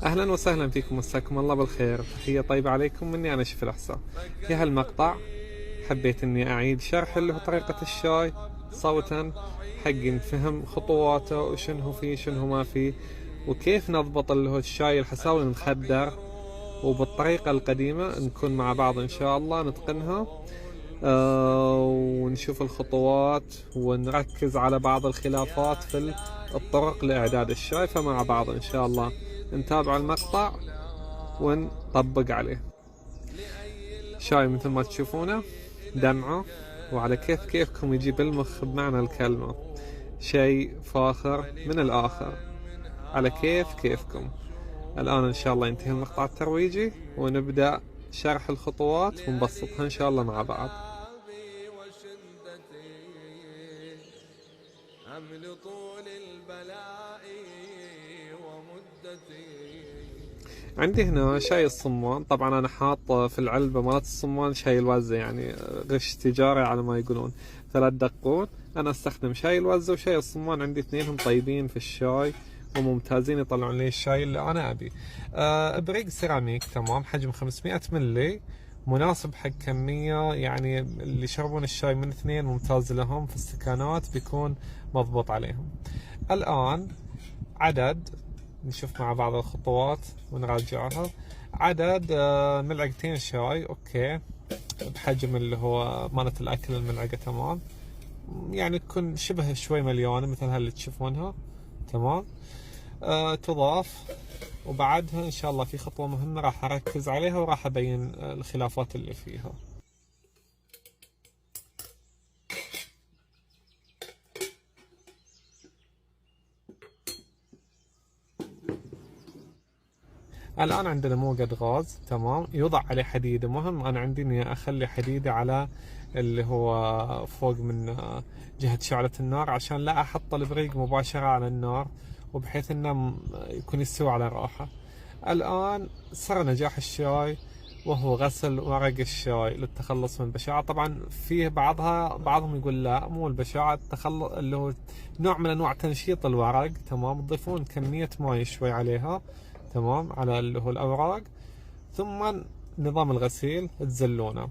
أهلا وسهلا فيكم، مساكم الله بالخير. تحية طيبة عليكم مني أنا شيف الأحساء. في هالمقطع حبيت إني أعيد شرح اللي هو طريقة الشاي صوتا، حق نفهم خطواته وشنو هو فيه شنو ما فيه، وكيف نضبط اللي هو الشاي الحساوي المخدر، وبالطريقة القديمة نكون مع بعض إن شاء الله نتقنها. ونشوف الخطوات ونركز على بعض الخلافات في الطرق لإعداد الشاي، فمع بعض إن شاء الله نتابع المقطع ونطبق عليه. شاي مثل ما تشوفونه دمعه، وعلى كيفكم يجي بالمخ بمعنى الكلمة، شيء فاخر من الآخر، على كيفكم. الآن إن شاء الله ينتهي المقطع الترويجي ونبدأ شرح الخطوات ونبسطها إن شاء الله مع بعض. حمل طول البلاء ومدتي. عندي هنا شاي الصمان، طبعا انا حاط في العلبة مالت الصمان شاي الوزة، يعني غش تجاري على ما يقولون، فلا تدقون. انا استخدم شاي الوزة وشاي الصمان، عندي اثنينهم طيبين في الشاي وممتازين، يطلعون لي الشاي اللي انا ابي. ابريق سيراميك تمام، حجم 500 ملي، مناسب حق كمية، يعني اللي يشربون الشاي من اثنين ممتاز لهم، في السكانات بيكون مضبوط عليهم. الآن عدد، نشوف مع بعض الخطوات ونراجعها. عدد ملعقتين شاي، اوكي، بحجم اللي هو مالت الاكل الملعقة، تمام، يعني تكون شبه شوي مليانة مثل هاللي تشوفونها، تمام. تضاف، وبعدها ان شاء الله في خطوة مهمة راح اركز عليها وراح ابين الخلافات اللي فيها. الآن عندنا موقد غاز، تمام، يوضع عليه حديدة. مهم أنا عندي إني أخلي حديدة على اللي هو فوق من جهة شعلة النار، عشان لا أحط البريق مباشرة على النار، وبحيث إنه يكون يستوي على راحة. الآن سر نجاح الشاي وهو غسل ورق الشاي للتخلص من البشاعة. طبعا فيه بعضهم يقول لا، مو البشاعة، التخلص اللي هو نوع من أنواع تنشيط الورق، تمام. تضيفون كمية ماي شوي عليها، تمام، على اللي هو الأوراق، ثم نظام الغسيل تزلونه.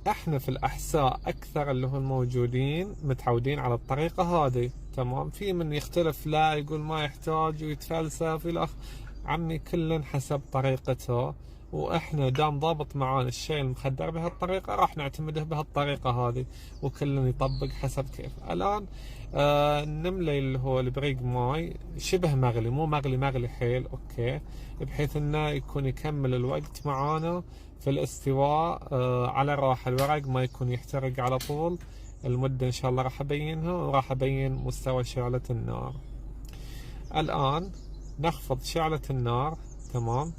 احنا في الأحساء أكثر اللي هو الموجودين متعودين على الطريقة هذه، تمام. في من يختلف، لا يقول ما يحتاج ويتفلسف إلى عمي، كل حسب طريقته، واحنا دام ضابط معانا الشيء المخدر بهالطريقة راح نعتمده بهالطريقة هذه، وكل يطبق حسب كيف. الآن نملي اللي هو البريق ماي شبه مغلي، مو مغلي حيل، اوكي، بحيث انه يكون يكمل الوقت معانا في الاستواء على راحة، الورق ما يكون يحترق على طول. المدة ان شاء الله راح ابينها، وراح ابين مستوى شعلة النار. الآن نخفض شعلة النار، تمام،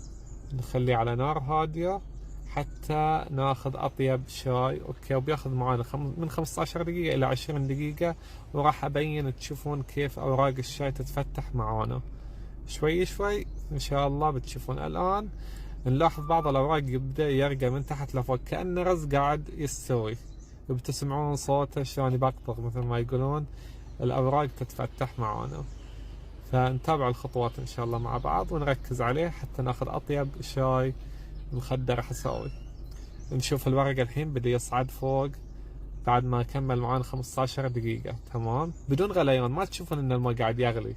نخليه على نار هادية حتى ناخذ أطيب شاي، أوكي، وبياخذ معانا من 15 دقيقة إلى 20 دقيقة، وراح أبين تشوفون كيف أوراق الشاي تتفتح معانا شوي شوي إن شاء الله بتشوفون. الآن نلاحظ بعض الأوراق يبدأ يرقى من تحت لفوق، كأنه رز قاعد يستوي، وبتسمعون صوته شلون يبقبق مثل ما يقولون، الأوراق تتفتح معانا. فنتابع الخطوات إن شاء الله مع بعض ونركز عليه حتى ناخذ أطيب شاي مخدر حساوي. نشوف الورق الحين بدأ يصعد فوق بعد ما كمل معانا 15 دقيقة، تمام، بدون غليان. ما تشوفون إن الماء قاعد يغلي،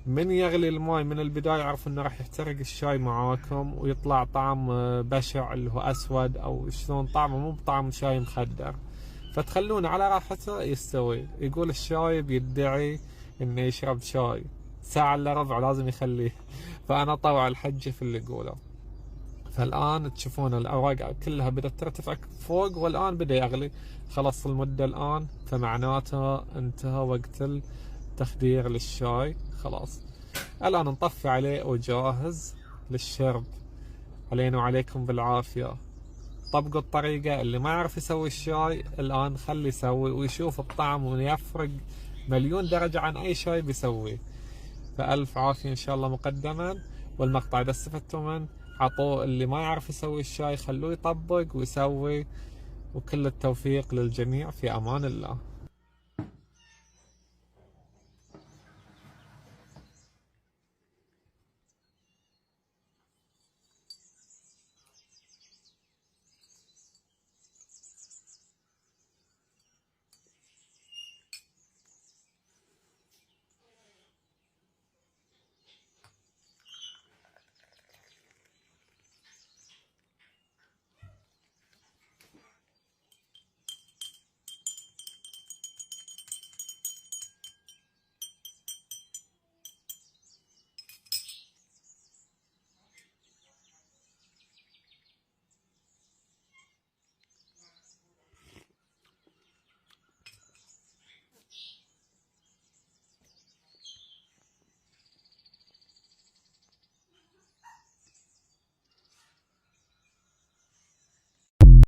من يغلي الماء من البداية اعرف إنه راح يحترق الشاي معاكم ويطلع طعم بشع اللي هو أسود، أو شلون طعمه مو بطعم شاي مخدر. فتخلونه على راحته يستوي. يقول الشايب يدعي إنه يشرب شاي ساعة إلا ربع لازم يخليه، فأنا طوع الحجة في اللي يقوله. فالآن تشوفون الأوراق كلها بدأت ترتفع فوق، والآن بدأ يغلي، خلص المدة الآن، فمعناته انتهى وقت التخدير للشاي، خلاص. الآن نطفي عليه وجاهز للشرب. علينا وعليكم بالعافية. طبقوا الطريقة، اللي ما يعرف يسوي الشاي الآن خلي يسوي ويشوف الطعم، ويفرق مليون درجة عن أي شاي بيسويه. فألف عافية إن شاء الله مقدما. والمقطع إذا استفدتوا منه عطوه اللي ما يعرف يسوي الشاي، خلوه يطبق ويسوي، وكل التوفيق للجميع، في أمان الله.